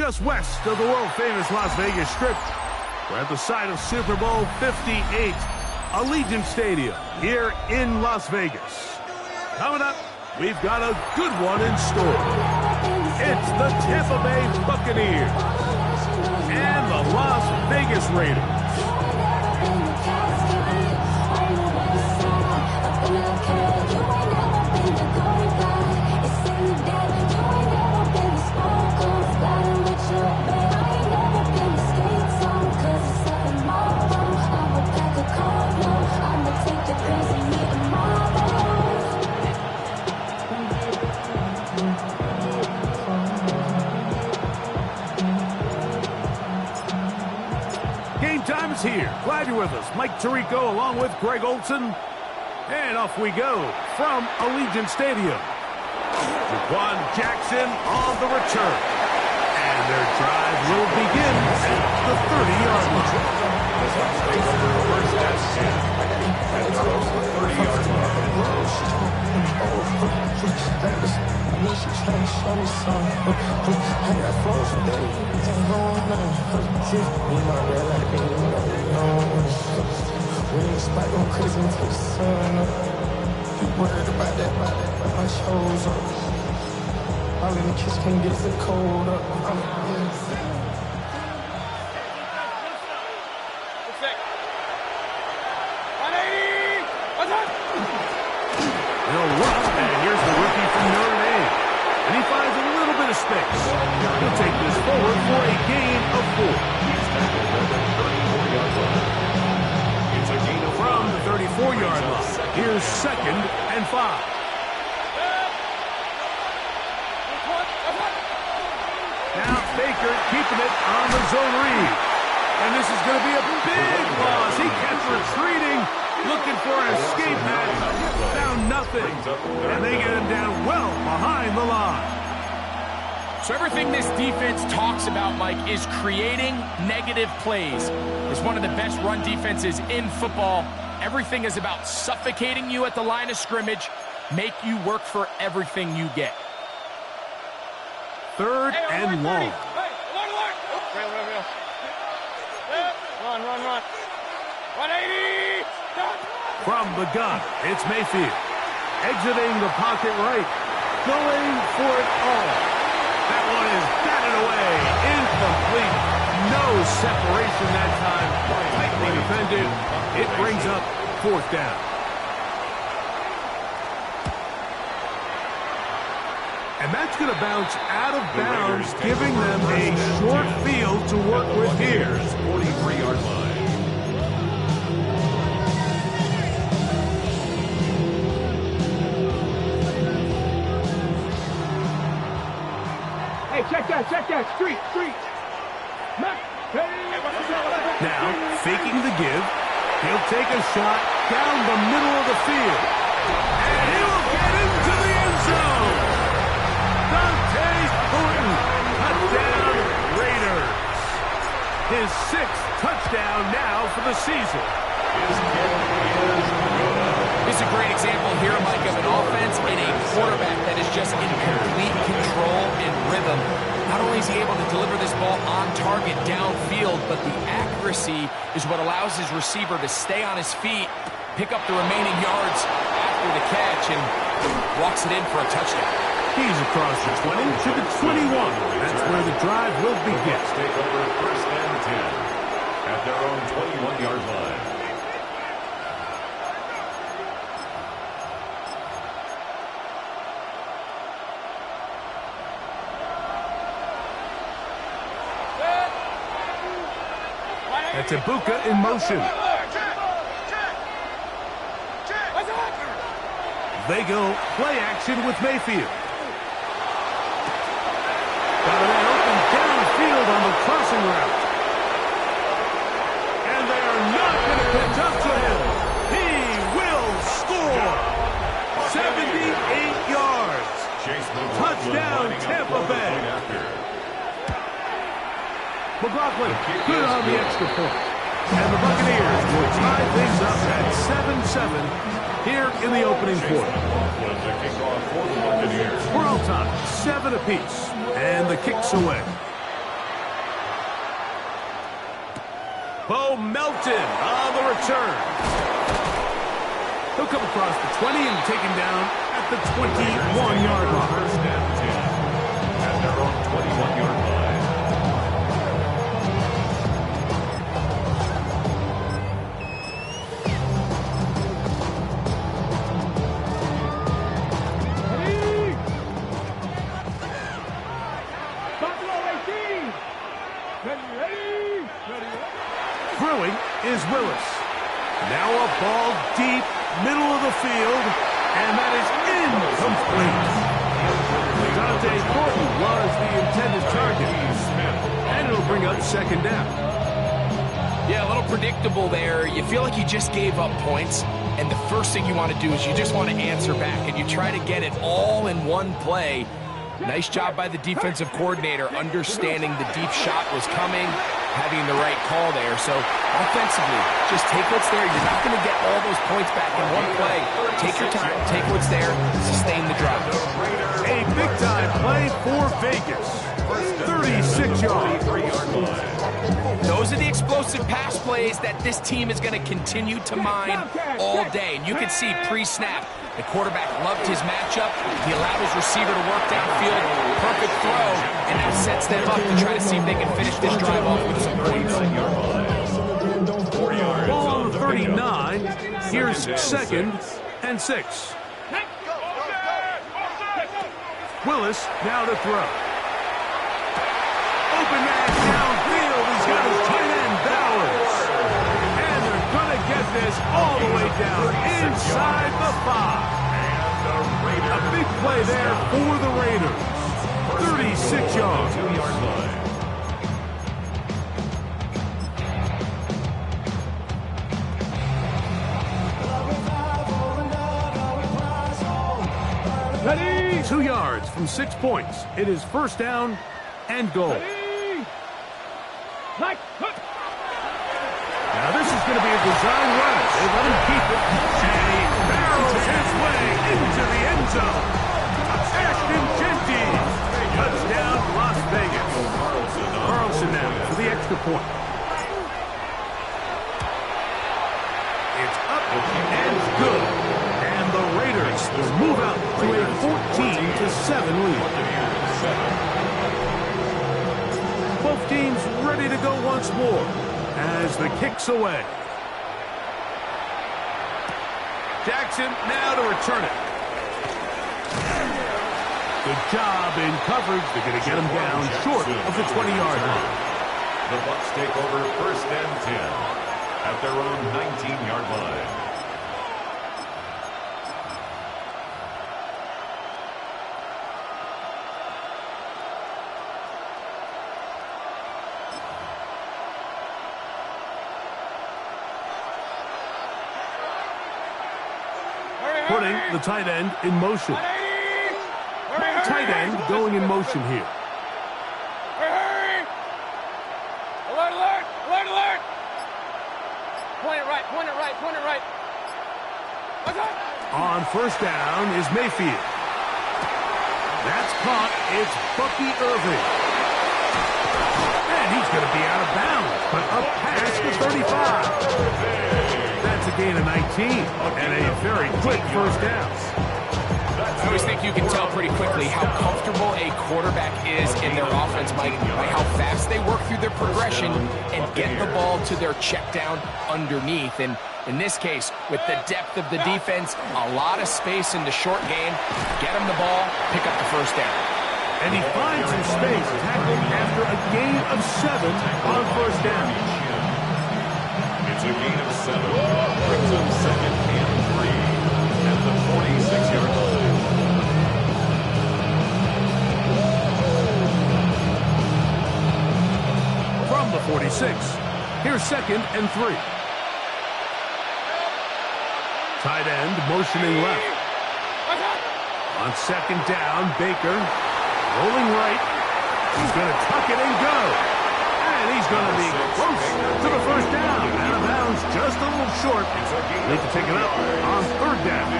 just west of the world-famous Las Vegas Strip. We're at the site of Super Bowl 58, Allegiant Stadium here in Las Vegas. Coming up, we've got a good one in store. It's the Tampa Bay Buccaneers and the Las Vegas Raiders. Game time is here. Glad you're with us. Mike Tirico along with Greg Olson. And off we go from Allegiant Stadium. Jaquan Jackson on the return. And their drive will begin at the 30-yard line. First and 10. And throws the 30-yard line. We ain't spike on crazy until the sun up. You worried about that, my shows up. All in the kiss can't get the cold up. They'll run, and here's the rookie from Notre Dame. And he finds a little bit of space. He'll take this forward for a gain of 4. He's tackled at the 34-yard line. It's a gain of from the 34-yard line. Here's 2nd and 5. Now Baker keeping it on the zone read. And this is going to be a big loss. He kept retreating, looking for an escape hatch. Found nothing. And they get him down well behind the line. So everything this defense talks about, Mike, is creating negative plays. It's one of the best run defenses in football. Everything is about suffocating you at the line of scrimmage, make you work for everything you get. 3rd and long. Run. 180. From the gun, it's Mayfield. Exiting the pocket right. Going for it all. That one is batted away. Incomplete. No separation that time. Tightly defended. It brings up 4th down. And that's going to bounce out of bounds, giving them a short field to work with here. 43-yard line. Hey, check that. Street. Now, faking the give. He'll take a shot down the middle of the field. And he will get into the end zone. Dante Thornton, touchdown Raiders. His 6th touchdown now for the season. This is a great example here, Mike, of an offense and a quarterback that is just in complete control and rhythm. Not only is he able to deliver this ball on target downfield, but the accuracy is what allows his receiver to stay on his feet, pick up the remaining yards after the catch, and walks it in for a touchdown. He's across the 20 to the 21. That's where the drive will begin. Take over 1st and 10 at their own 21-yard line. That's Ibuka in motion. They go play action with Mayfield. Got a man open downfield on the crossing route. And they are not going to catch up to him. He will score. 78 yards. Touchdown, Tampa Bay. McLaughlin good on the extra point. And the Buccaneers will tie things up at 7-7 here in the opening quarter. We're on time, 7 apiece, and the kick's away. Bo Melton on the return. He'll come across the 20 and taken down at the 21-yard line. First and 10 at their own 21-yard line. Throwing is Willis. Now a ball deep, middle of the field, and that is incomplete. Dante Thornton was the intended target, and it'll bring up second down. Yeah, a little predictable there. You feel like you just gave up points, and the first thing you want to do is you just want to answer back, and you try to get it all in one play. Nice job by the defensive coordinator, understanding the deep shot was coming, having the right call there. So offensively, just take what's there. You're not going to get all those points back in one play. Take your time, take what's there, sustain the drive. A big-time play for Vegas. 36 yards. Those are the explosive pass plays that this team is going to continue to mine all day. And you can see pre-snap, the quarterback loved his matchup. He allowed his receiver to work downfield. Perfect throw. And that sets them up to try to see if they can finish this drive off with some points. Ball on the 39. Here's second and 6. Willis now to throw. Open man downfield. He's got his tight end Bowers. And they're going to get this all the way down inside the 5. A big play there for the Raiders. 36 yards. 2-yard line. Ready? 2 yards from 6 points. It is first down and goal. Now this is going to be a design run. They let him keep it. And he barrels his way into the end zone. Ashton Genty. Touchdown, Las Vegas. Carlson now for the extra point. It's up and good. And the Raiders will move out to a 14-7 lead. Both teams ready to go once more as the kick's away. Jackson now to return it. Good job in coverage. They're going to get him down short of the 20-yard line. The Bucs take over first and 10 at their own 19-yard line. Putting the tight end in motion. Tight end going in motion here. Alert, alert, alert, alert. Point it right, point it right, point it right. Okay. On first down is Mayfield. That's caught. It's Bucky Irving. And he's going to be out of bounds, but up past the 35. That's a gain of 19 and a very quick first down. I always think you can tell pretty quickly how comfortable a quarterback is in their offense, Mike, by how fast they work through their progression and get the ball to their check down underneath. And in this case, with the depth of the defense, a lot of space in the short game, get him the ball, pick up the first down. And he finds some space, tackling after a gain of 7 on first down. It's a gain of 7. Brings up second and 3 at the 46-yard line. From the 46, here's second and 3. Tight end motioning left. On second down, Baker rolling right. He's going to tuck it and go. And he's going to be close to the first down. Out of bounds, just a little short. Need to pick it up on third down.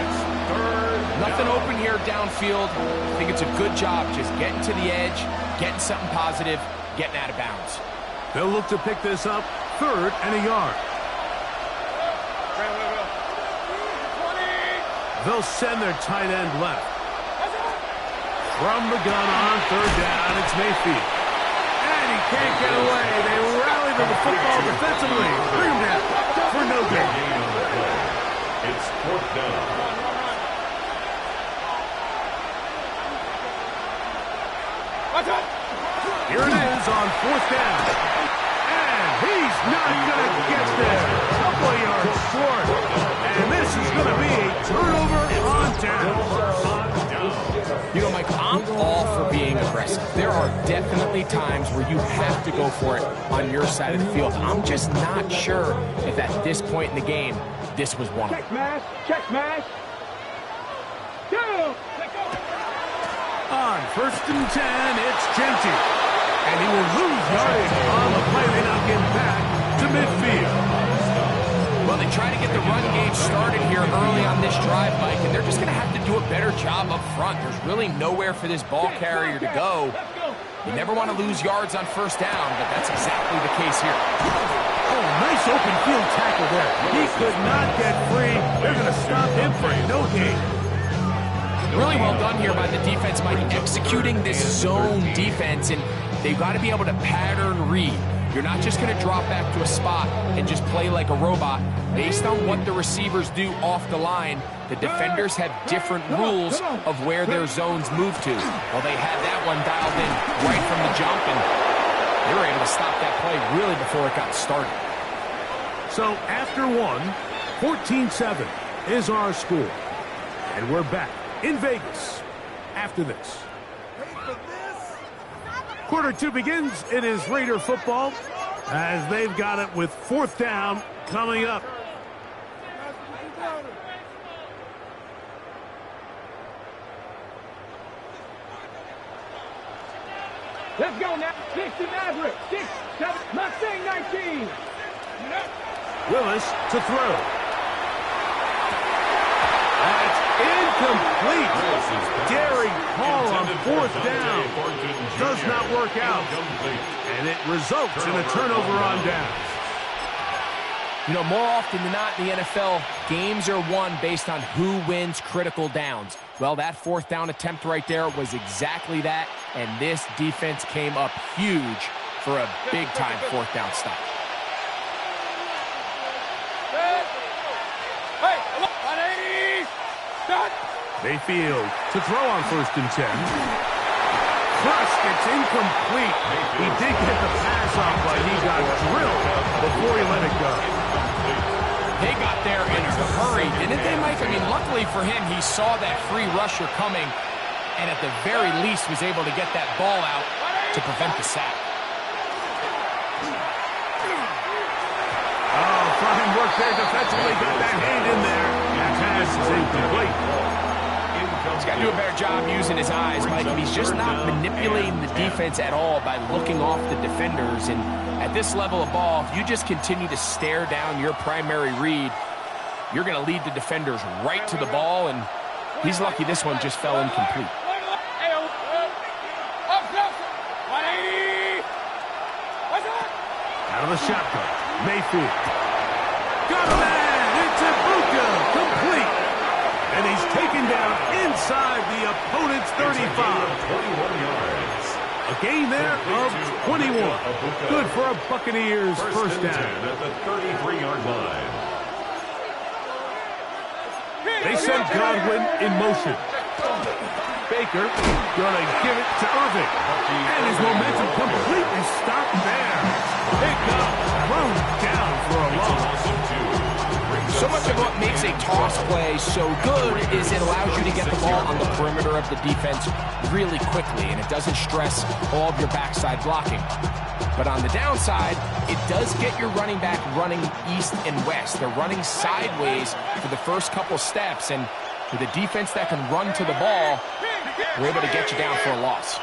Nothing open here downfield. I think it's a good job just getting to the edge, getting something positive, getting out of bounds. They'll look to pick this up 3rd and a yard. They'll send their tight end left. From the gun on 3rd down, it's Mayfield. And he can't get away. They rally to the football defensively. Bring him down for no gain. It's 4th down. Here it is on 4th down. And he's not going to get there. A couple of yards short. And this is going to be a turnover on down. You know, Mike, I'm all for being aggressive. There are definitely times where you have to go for it on your side of the field. I'm just not sure if at this point in the game, this was one of them. Check smash. Go. On 1st and 10, it's Genty. And he will lose yardage on the play. They now get back to midfield. Well, they try to get the run game started here early on this drive, Mike, and they're just going to have to do a better job up front. There's really nowhere for this ball carrier to go. You never want to lose yards on 1st down, but that's exactly the case here. Oh, nice open field tackle there. He could not get free. They're going to stop him for no gain. Really well done here by the defense, Mike, executing this zone defense, and they've got to be able to pattern read. You're not just going to drop back to a spot and just play like a robot. Based on what the receivers do off the line, the defenders have different rules of where their zones move to. Well, they had that one dialed in right from the jump, and they were able to stop that play really before it got started. So after 14-7 is our score. And we're back in Vegas after this. Quarter 2 begins. It is Raider football as they've got it with 4th down coming up. Let's go now. 60 Maverick. 6, 7, Mustang 19. Willis to throw. That's incomplete. Daring call on 4th down. Does not work out. And it results in a turnover on downs. You know, more often than not in the NFL, games are won based on who wins critical downs. Well, that 4th down attempt right there was exactly that, and this defense came up huge for a big-time 4th down stop. Mayfield to throw on 1st and 10. Crushed, it's incomplete. He did get the pass off, but he got drilled before he let it go. They got there in a hurry, didn't they, Mike? I mean, luckily for him, he saw that free rusher coming, and at the very least was able to get that ball out to prevent the sack. Oh, fine work there defensively. Got that hand in there. That pass is incomplete. He's got to do a better job using his eyes, Mike. He's just not manipulating the defense at all by looking off the defenders. And at this level of ball, if you just continue to stare down your primary read, you're going to lead the defenders right to the ball, and he's lucky this one just fell incomplete. Out of the shotgun, Mayfield. Got a man! It's Ibuka! Complete! And he's taken down inside the opponent's 35. 21 yards. A gain there of 21. Good for a Buccaneers first down. At the 33-yard line. They send Godwin in motion. Baker gonna give it to Irving. And his momentum completely stopped there. Picked up, thrown down for a loss. So much of what makes a toss play so good is it allows you to get the ball on the perimeter of the defense really quickly, and it doesn't stress all of your backside blocking. But on the downside, it does get your running back running east and west. They're running sideways for the first couple steps, and with a defense that can run to the ball, we're able to get you down for a loss.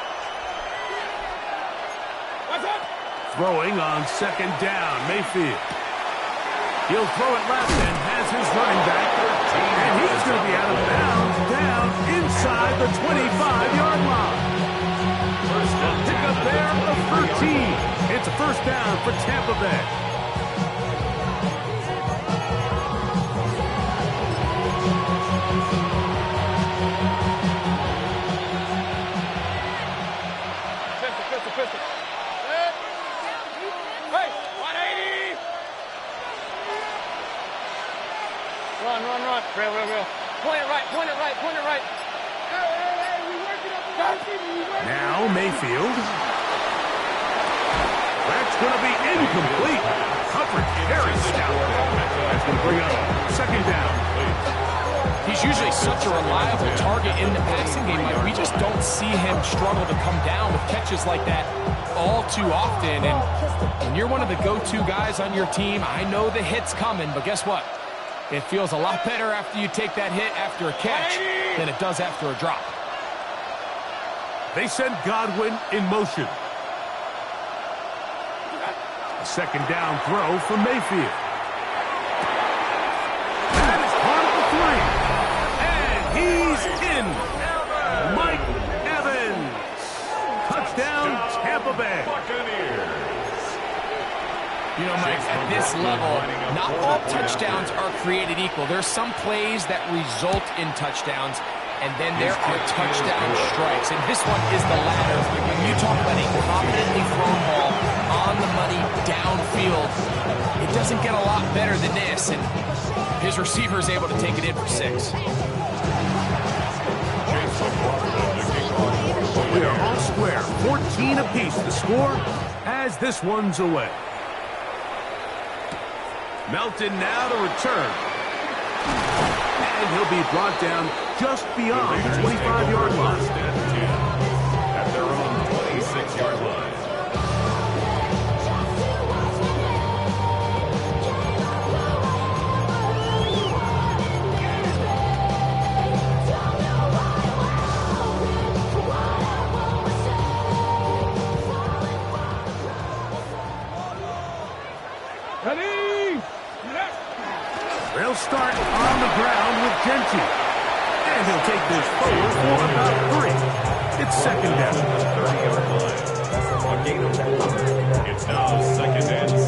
Throwing on 2nd down, Mayfield. He'll throw it left and has his running back. And he's going to be out of bounds down inside the 25-yard line. Pick up there of 13. It's a first down for Tampa Bay. Run. Real. Point it right. Hey, we working up the receiver. Now Mayfield. That's going to be incomplete. Coverage very stout. That's going to bring up second down. He's usually such a reliable target in the passing game. Like, we just don't see him struggle to come down with catches like that all too often. And when you're one of the go-to guys on your team, I know the hit's coming, but guess what? It feels a lot better after you take that hit after a catch than it does after a drop. They send Godwin in motion. A second down throw from Mayfield. That is part of the three. And he's in. Mike Evans. Touchdown, Tampa Bay. You know, Mike, at this level, not all touchdowns are created equal. There's some plays that result in touchdowns, and then there are touchdown strikes. And this one is the latter. When you talk about a confidently thrown ball on the money downfield, it doesn't get a lot better than this. And his receiver is able to take it in for 6. We are all square. 14 apiece the score as this one's away. Melton now to return. And he'll be brought down just beyond the 25-yard line. At their own 26-yard line. They'll start on the ground with Genty. And he'll take this forward for about 3. It's second down. 30-yard line. A gain of 4. It's now second and 6.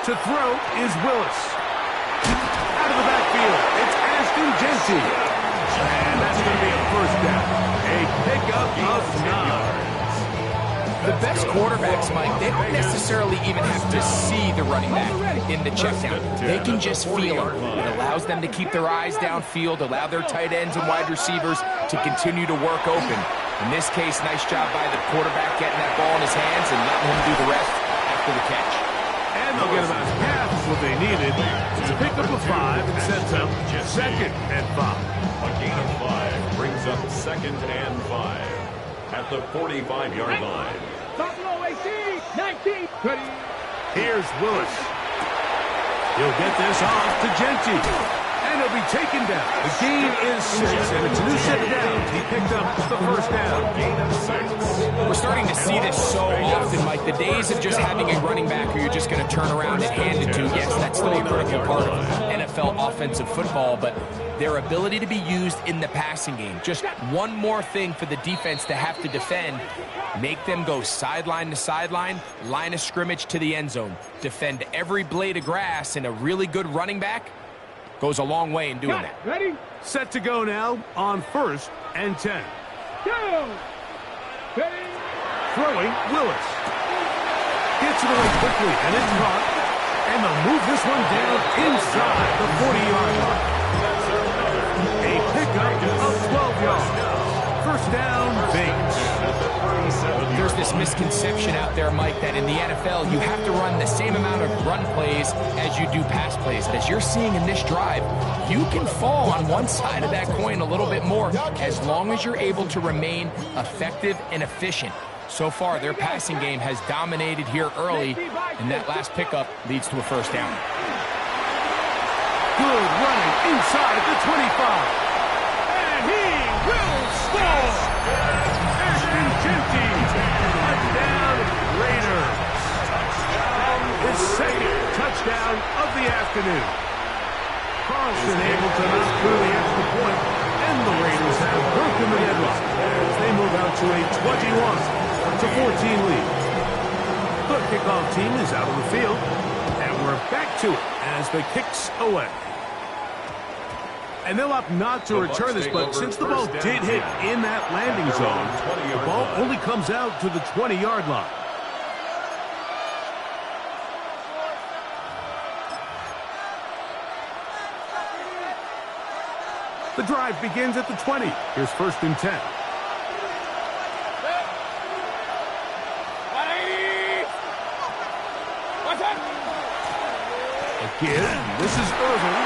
To throw is Willis. Out of the backfield, it's Genty. And that's going to be a first down. A pickup of 9. The best quarterbacks, Mike, they don't necessarily even have to see the running back in the check down. They can just feel him. It allows them to keep their eyes downfield, allow their tight ends and wide receivers to continue to work open. In this case, nice job by the quarterback getting that ball in his hands and letting him do the rest after the catch. And they'll get about half what they needed. It's a pickup of 5 and sets up second and 5. A gain of 5 brings up second and 5 at the 45-yard line. Buffalo 18, 19, 20. Here's Willis. He'll get this off to Genty. And he'll be taken down. The gain is 6, and it's a new set of downs. He picked up the first down. Gain of 6. We're starting to see this so often, Mike. The days of just having a running back who you're just going to turn around and hand it to, yes, that's still a critical part of NFL offensive football, but their ability to be used in the passing game, just one more thing for the defense to have to defend, make them go sideline to sideline, line of scrimmage to the end zone, defend every blade of grass, and a really good running back goes a long way in doing that. Ready? Set to go now on 1st and 10. Go! Ready? Throwing, Willis. Gets it away quickly, and it's caught. And they'll move this one down inside the 40-yard line. A pickup of 12 yards. First down, Vegas. There's this misconception out there, Mike, that in the NFL you have to run the same amount of run plays as you do pass plays. And as you're seeing in this drive, you can fall on one side of that coin a little bit more as long as you're able to remain effective and efficient. So far, their passing game has dominated here early, and that last pickup leads to a first down. Good running inside the 25. And he will score! Genty, touchdown Raiders. His second touchdown of the afternoon. Carlson able to knock through the extra point, and the Raiders have broken the deadlock as they move out to a 21-14 lead. The kickoff team is out of the field, and we're back to it as the kick's away. And they'll opt not to return this, but since the ball did hit in that landing zone, the ball only comes out to the 20-yard line. The drive begins at the 20. Here's 1st and 10. Again, this is Irvin,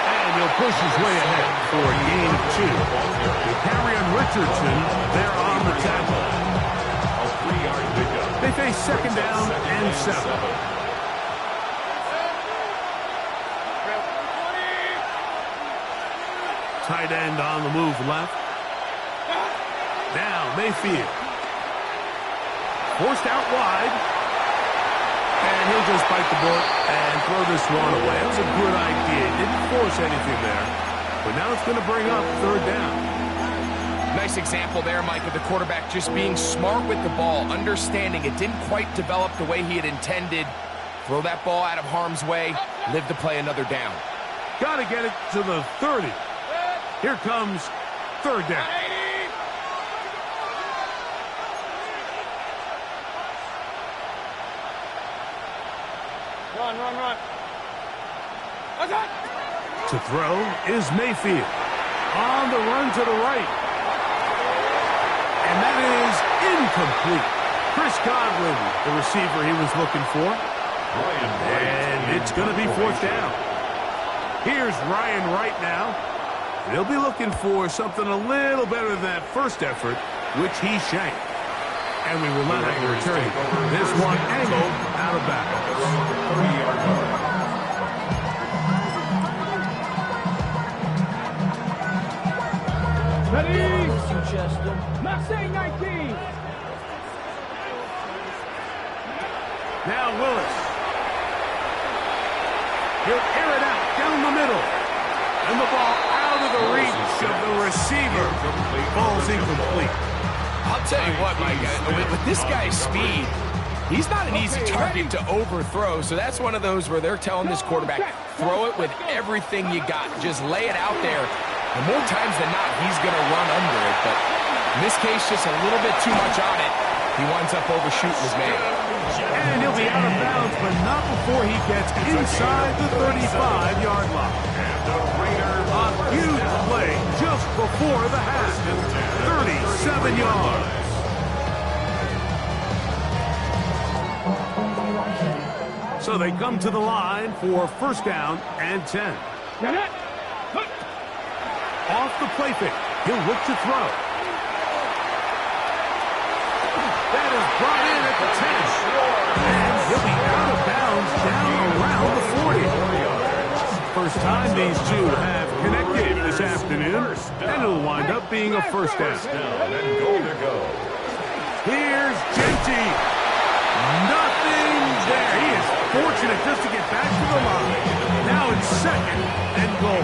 and he'll push his way ahead for a gain of 2. The carry on Richardson, they're on the tackle. A 3-yard pickup. They face 2nd down and 7. Tight end on the move left. Now Mayfield. Forced out wide. And he'll just bite the bullet and throw this one away. It was a good idea. Didn't force anything there. But now it's going to bring up 3rd down. Nice example there, Mike, of the quarterback just being smart with the ball, understanding it didn't quite develop the way he had intended. Throw that ball out of harm's way, live to play another down. Got to get it to the 30. Here comes 3rd down. Run. To throw is Mayfield. On the run to the right. And that is incomplete. Chris Godwin, the receiver he was looking for. And it's going to be 4th down. Here's Ryan Wright now. They'll be looking for something a little better than that first effort, which he shanked. And we will not have to return it. This one angled out of bounds. Ready? Marseille 19. Now Willis. He'll air it out down the middle. And the ball out of the reach of the receiver. Ball's incomplete. I'll tell you what, Mike, with this guy's speed, he's not an easy target to overthrow, so that's one of those where they're telling this quarterback, throw it with everything you got. Just lay it out there. And more times than not, he's going to run under it, but in this case, just a little bit too much on it. He winds up overshooting his man. And he'll be out of bounds, but not before he gets inside the 35-yard line. A huge play just before the half. 37 yards. So they come to the line for 1st down and 10. Off the play fake. He'll look to throw. That is brought in at the 10. And he'll be out of bounds down around the 40. First time these two have connected this afternoon. And it'll wind up being a 1st down. Here's Genty. Nothing there. He is fortunate just to get back to the line. Now it's 2nd and goal.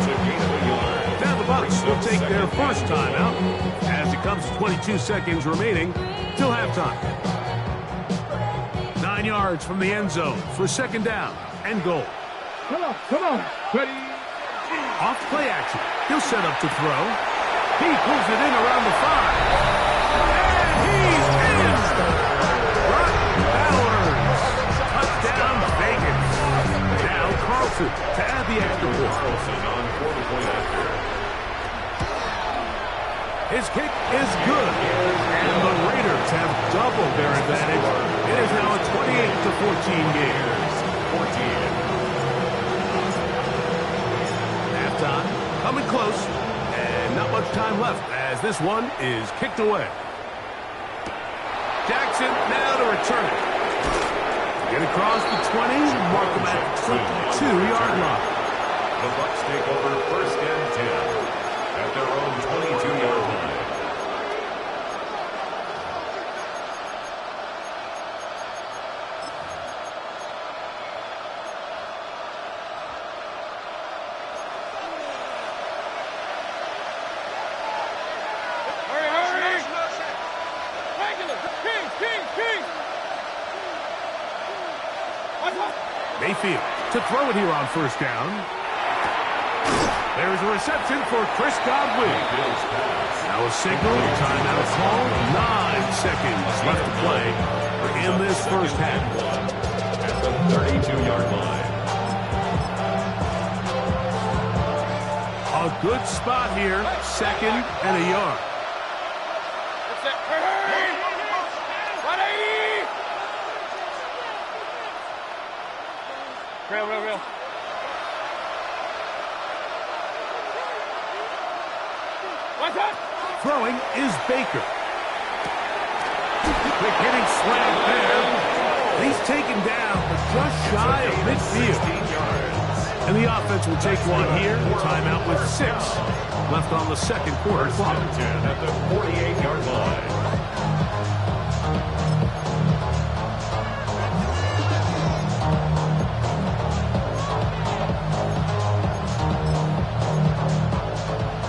Now the Bucs will take their first timeout as it comes to 22 seconds remaining till halftime. 9 yards from the end zone for 2nd down and goal. Come on. Ready? Off play action. He'll set up to throw. He pulls it in around the 5. And he's in! Brock Bowers. Touchdown Vegas. Now Carlson to add the extra point. His kick is good. And the Raiders have doubled their advantage. It is now a 28-14 game. Halftime coming close. And not much time left as this one is kicked away. Jackson now to return it. Get across the 20. Mark him at the 22-yard line. The Bucs take over 1st and 10 at their own 22-yard line. Mayfield to throw it here on 1st down. There's a reception for Chris Godwin. Now a signal, timeout call, 9 seconds left to play in this first half. At the 32-yard line. A good spot here, 2nd and a yard. That's it. Hey! 180! Real. What's up? Throwing is Baker. Quick hitting slam there. He's taken down, but just shy of midfield. And the offense will take one here. Timeout with 6 left on the second quarter clock. At the 48-yard line.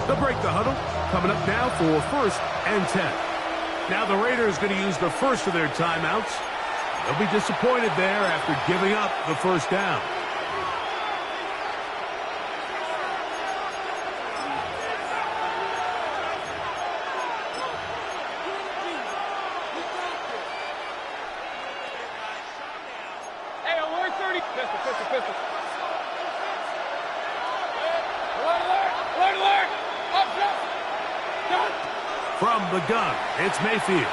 They'll break the huddle. Coming up now for 1st and 10. Now the Raiders going to use the first of their timeouts. They'll be disappointed there after giving up the first down. Hey, alert 30. Pistol. Alert. Up. Done. From the gun, it's Mayfield.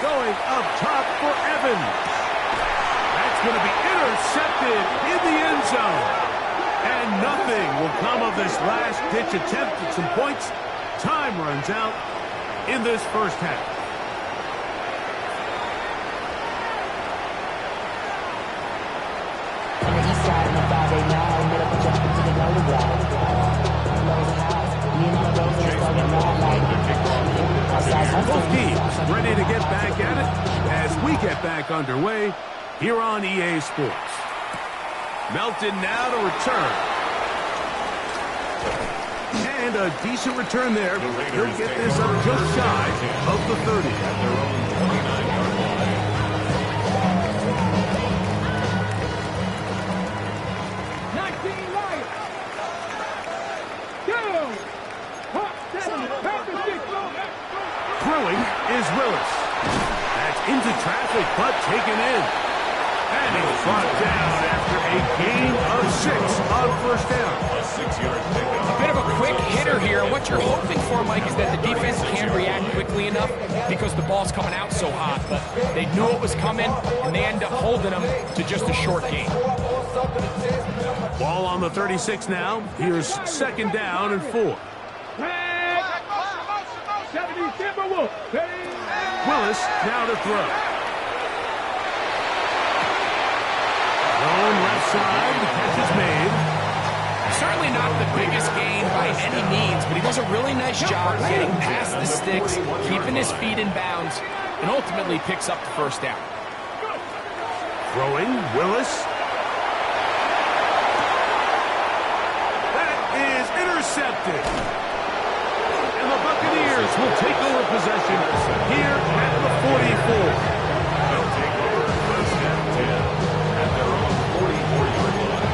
Going up top for Evans. That's going to be intercepted in the end zone. And nothing will come of this last-ditch attempt at some points. Time runs out in this first half. On the east side of the Friday night, made up a jump into the golden ground. Closing house, me and my girls are starting mad like Both teams ready to get back at it as we get back underway here on EA Sports. Melton now to return. And a decent return there. He'll get this up just shy of the 30. At their own 29-yard line. Throwing is Willis. That's into traffic, but taken in. And he's brought down after a gain of 6 on first down. A 6-yard pickup. Bit of a quick hitter here. What you're hoping for, Mike, is that the defense can't react quickly enough because the ball's coming out so hot. But they knew it was coming, and they end up holding them to just a short gain. Ball on the 36 now. Here's 2nd down and 4. Willis now to throw. Thrown left side. The catch is made. Certainly not the biggest gain by any means, but he does a really nice job getting past the sticks, keeping his feet in bounds, and ultimately picks up the first down. Throwing, Willis. That is intercepted. And the Buccaneers will take over possession here at the 44. They'll take over 1st and 10 at their own 44-yard line.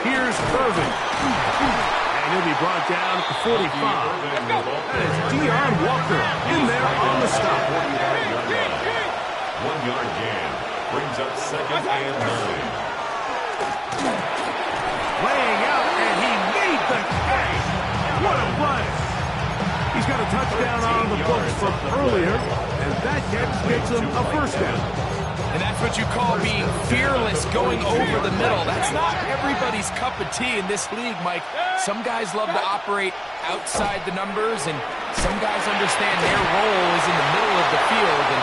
Here's Irvin. And he'll be brought down at the 45. That is Deion Walker in there on the stop. 1-yard gain brings up 2nd and 9. Laying out, and he made the catch. What a play. He's got a touchdown on the books from earlier, and that catch gets him a first down. And that's what you call being fearless, going over the middle. That's not everybody's cup of tea in this league, Mike. Some guys love to operate outside the numbers, and some guys understand their role is in the middle of the field. And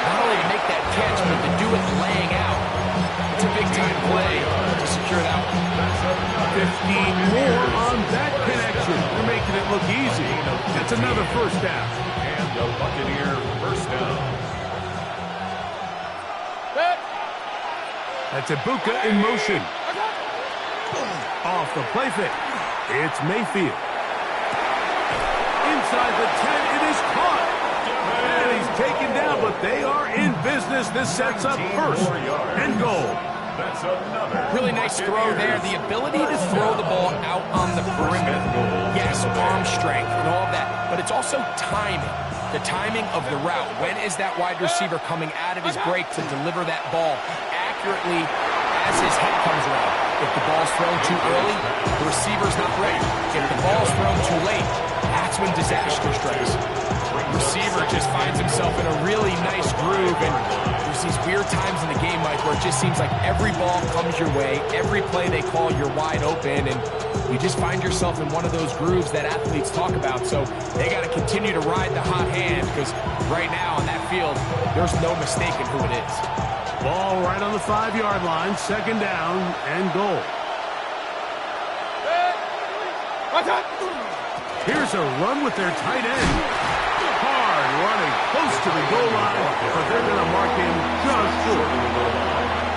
not only to make that catch, but to do it laying out. It's a big-time play to secure that one. 15 more on that connection. They're making it look easy. That's another first down. And the Buccaneer first down. That's Ibuka in motion. Off the play fake. It's Mayfield. Inside the 10, it is caught. And he's taken down, but they are in business. This sets up first and goal. That's another. Really nice throw there. The ability to throw the ball out on the perimeter. Yes, arm strength and all of that, but it's also timing. The timing of the route. When is that wide receiver coming out of his break to deliver that ball accurately as his head comes around? If the ball's thrown too early, the receiver's not ready. If the ball's thrown too late, that's when disaster strikes. The receiver just finds himself in a really nice groove, and there's these weird times in the game, Mike, where it just seems like every ball comes your way, every play they call, you're wide open, and you just find yourself in one of those grooves that athletes talk about. So they got to continue to ride the hot hand, because right now on that field, there's no mistaking who it is. Ball right on the 5-yard line, second down and goal. Here's a run with their tight end. Hard running, close to the goal line, but they're going to mark him just short.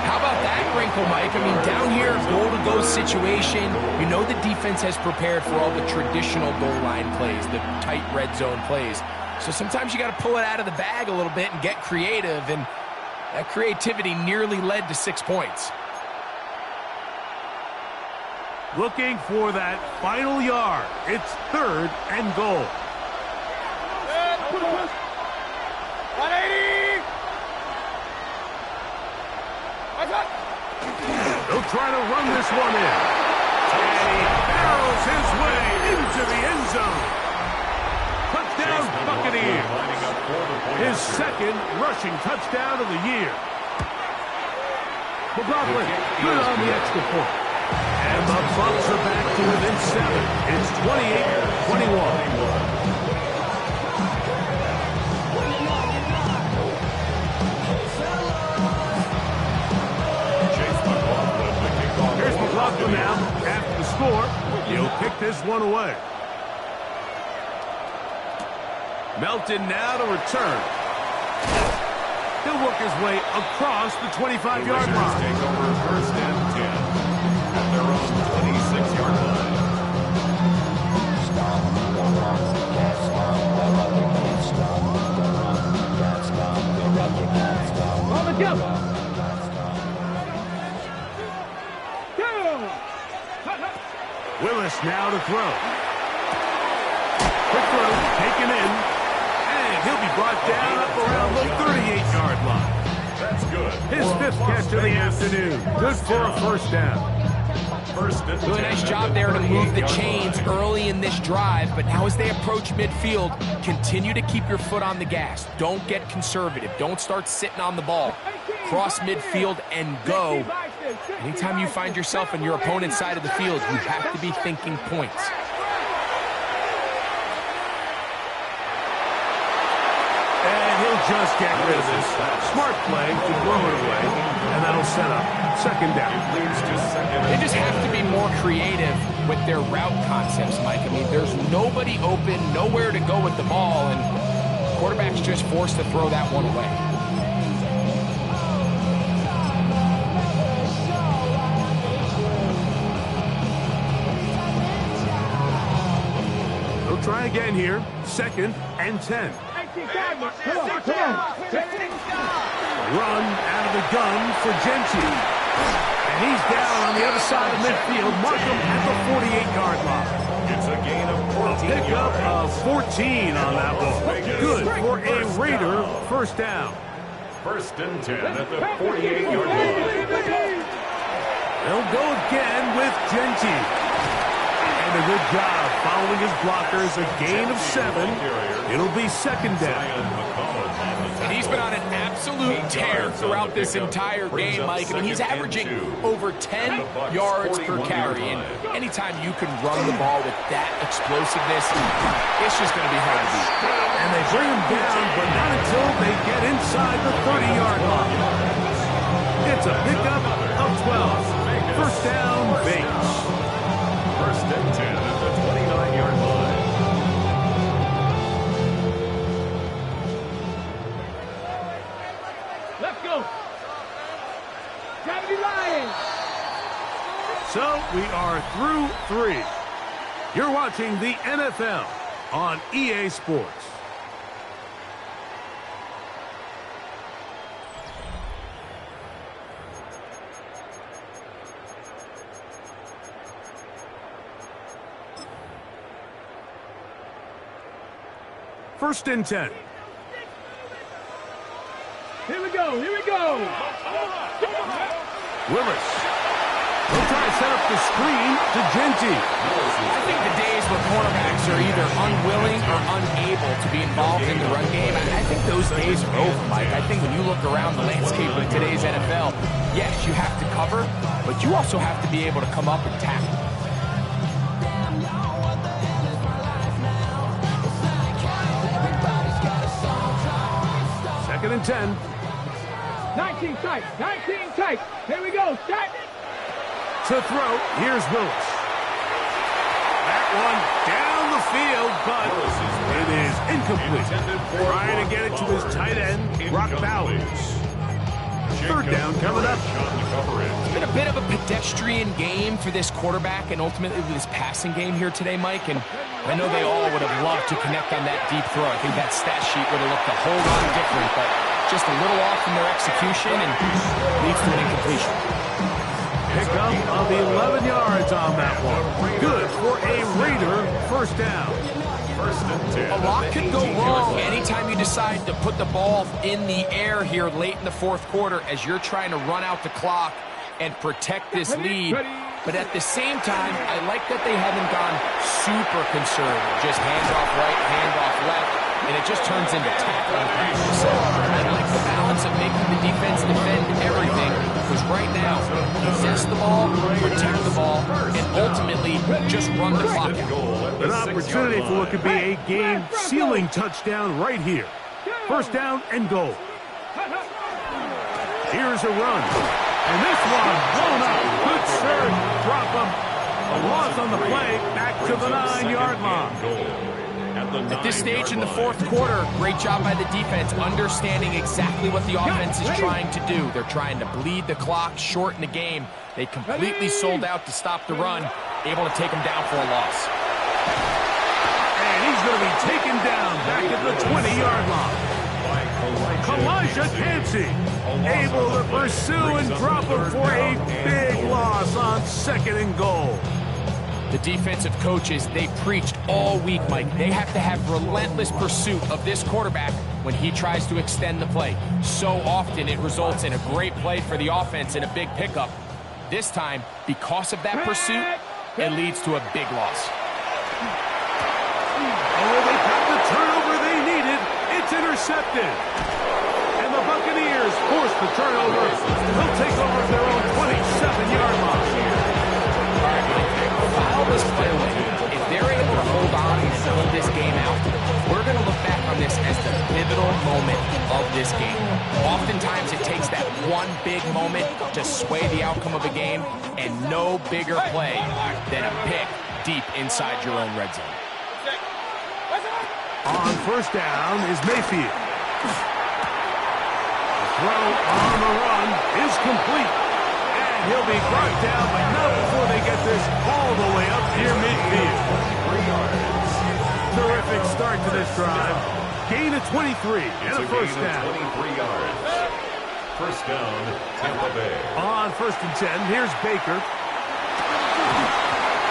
How about that wrinkle, Mike? I mean, down here, goal-to-go situation, you know the defense has prepared for all the traditional goal line plays, the tight red zone plays. So sometimes you got to pull it out of the bag a little bit and get creative, and that creativity nearly led to 6 points. Looking for that final yard. It's third and goal. 180! They'll try to run this one in. And he barrels his way into the end zone. Touchdown, Buccaneers. His second rushing touchdown of the year. McLaughlin, good on the extra point. And the Bucs are back to within 7. It's 28-21. Here's McLaughlin now. After the score, he'll kick this one away. Melton now to return. He'll work his way across the 25-yard line. Take over first and 10 at their own 26-yard line. On the jump. Willis now to throw. Quick throw, taken in, and he'll be brought down up around the 38-yard line. That's good. His fifth catch of the afternoon. Good for a first down. Really nice job there to move the chains early in this drive, but now as they approach midfield, continue to keep your foot on the gas. Don't get conservative. Don't start sitting on the ball. Cross midfield and go. Anytime you find yourself on your opponent's side of the field, you have to be thinking points. And he'll just get rid of this. Smart play to throw it away, and that'll set up second down. They just have to be more creative with their route concepts, Mike. I mean, there's nobody open, nowhere to go with the ball, and quarterback's just forced to throw that one away. They'll try again here. Second and 10. Run out of the gun for Gentry. And he's down on the other side of midfield. Mark him at the 48-yard line. It's a gain of 14 Pick up yards. 14 on that ball. Good for a Raider first down. First and 10 at the 48-yard line. They'll go again with Gentry. And a good job following his blockers. A gain of 7. It'll be second down. And he's been on an absolute tear throughout this entire game, Mike. I mean, he's averaging over 10 yards per carry. And anytime you can run the ball with that explosiveness, it's just going to be hard to beat. And they bring him down, but not until they get inside the 30-yard line. It's a pickup of 12. First down, Bates. First and 10 at the 29-yard line. Let's go. Gravity Lions. So we are through 3. You're watching the NFL on EA Sports. First and 10. Here we go. Here we go. Willis. He'll try to set up the screen to Genty. I think the days where quarterbacks are either unwilling or unable to be involved in the run game, I think those days are over, Mike. I think when you look around the landscape of today's NFL, yes, you have to cover, but you also have to be able to come up and tackle. Second and 10. 19 tight. 19 tight. Here we go. Start. To throw, here's Willis. That one down the field, but it is incomplete. Trying to get it to his tight end, Brock Bowers. Third down coming up. It's been a bit of a pedestrian game for this quarterback and ultimately this passing game here today, Mike. And I know they all would have loved to connect on that deep throw. I think that stat sheet would have looked a whole lot different, but just a little off in their execution and leads to an incompletion. Pickup of 11 yards on that one. Good for a Raider first down. First and 10. A lot could go wrong anytime you decide to put the ball in the air here late in the fourth quarter as you're trying to run out the clock and protect this lead. But at the same time, I like that they haven't gone super conservative. Just hands off right, hand off left, and it just turns into tackling. So I like the balance of making the defense defend everything, because right now, possess the ball, protect the ball, and ultimately just run the clock out. An opportunity for what could be a game-sealing touchdown right here. First down and goal. Here's a run. And this one blown up. Good surge. Drop him. A loss on the play. Back to the 9-yard line. At this stage in the fourth quarter, great job by the defense understanding exactly what the offense is trying to do. They're trying to bleed the clock, shorten the game. They completely sold out to stop the run, able to take them down for a loss. And he's going to be taken down back at the 20-yard line. Kalijah Kancey able to pursue and drop him for a big loss on second and goal. The defensive coaches, they preached all week, Mike. They have to have relentless pursuit of this quarterback when he tries to extend the play. So often it results in a great play for the offense and a big pickup. This time, because of that pursuit, it leads to a big loss. Oh, they got the turnover they needed. It's intercepted. And the Buccaneers force the turnover. They'll take over at their own 27-yard line. File this play away. If they're able to hold on and hold this game out, we're going to look back on this as the pivotal moment of this game. Oftentimes it takes that one big moment to sway the outcome of a game, and no bigger play than a pick deep inside your own red zone. On first down is Mayfield. The throw on the run is complete. And he'll be brought down, but not before they get this all the way up near midfield. 3 yards. Terrific start to this drive. Gain of 23 and a first down. 23 yards. First down, Tampa Bay. On first and 10, here's Baker.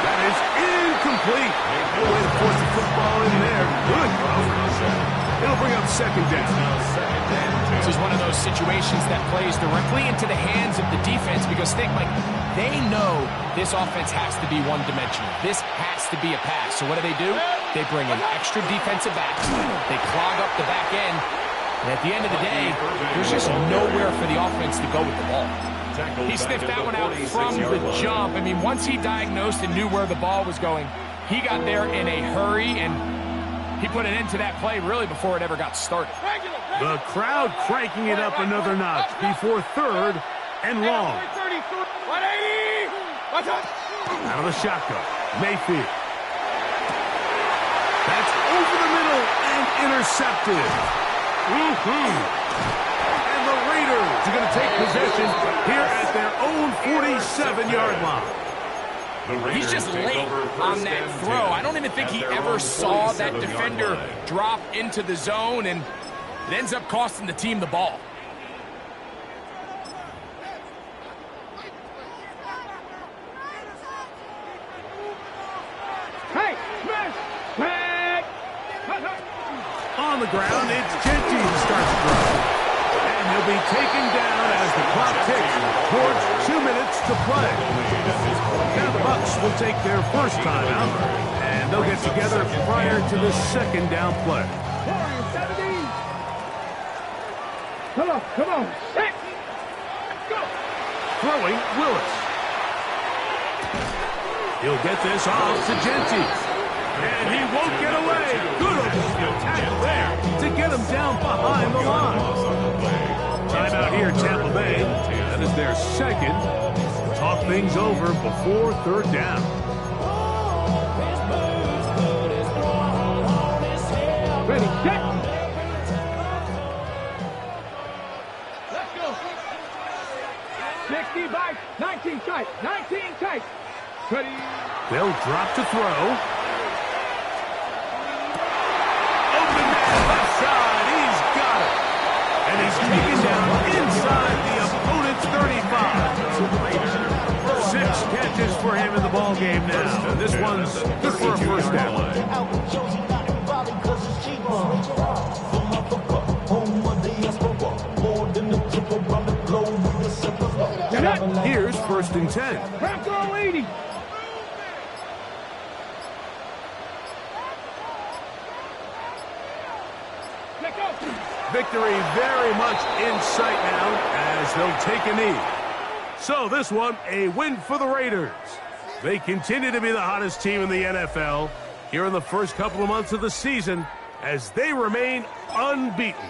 That is incomplete. No way to force the football in there. Good. It'll bring up second down. This is one of those situations that plays directly into the hands of the defense because think, Mike, they know this offense has to be one-dimensional. This has to be a pass. So what do? They bring in extra defensive backs. They clog up the back end. And at the end of the day, there's just nowhere for the offense to go with the ball. He sniffed that one out from the jump. I mean, once he diagnosed and knew where the ball was going, he got there in a hurry, and he put an end to that play really before it ever got started. The crowd cranking it up another notch before third and long. Out of the shotgun, Mayfield. That's over the middle and intercepted. And the Raiders are going to take possession here at their own 47-yard line. He's just late on that throw. I don't even think he ever saw that defender drop into the zone, and it ends up costing the team the ball. Hey, smash! Flag! On the ground, it's Genty who starts the drive. And he'll be taken down as the clock ticks towards 2 minutes to play. Now the Bucs will take their first timeout, and they'll get together prior to the second down play. Come on, set! Go! Throwing, Willis. He'll get this off to Genty. And he won't get away. Good tackle there to get him down behind the line. Timeout here, Tampa Bay. That is their second. Talk things over before third down. Ready, set! Let's go! 60 by 19 tight, 19 tight. Ready? They'll drop to throw. Open man left side. He's got it. And he's taken down inside the opponent's 35. 6 catches for him in the ball game now. And this one's good for a first down. Here's 1st and 10. Bronco 80. Victory very much in sight now as they'll take a knee. So this one, a win for the Raiders. They continue to be the hottest team in the NFL here in the first couple of months of the season as they remain unbeaten.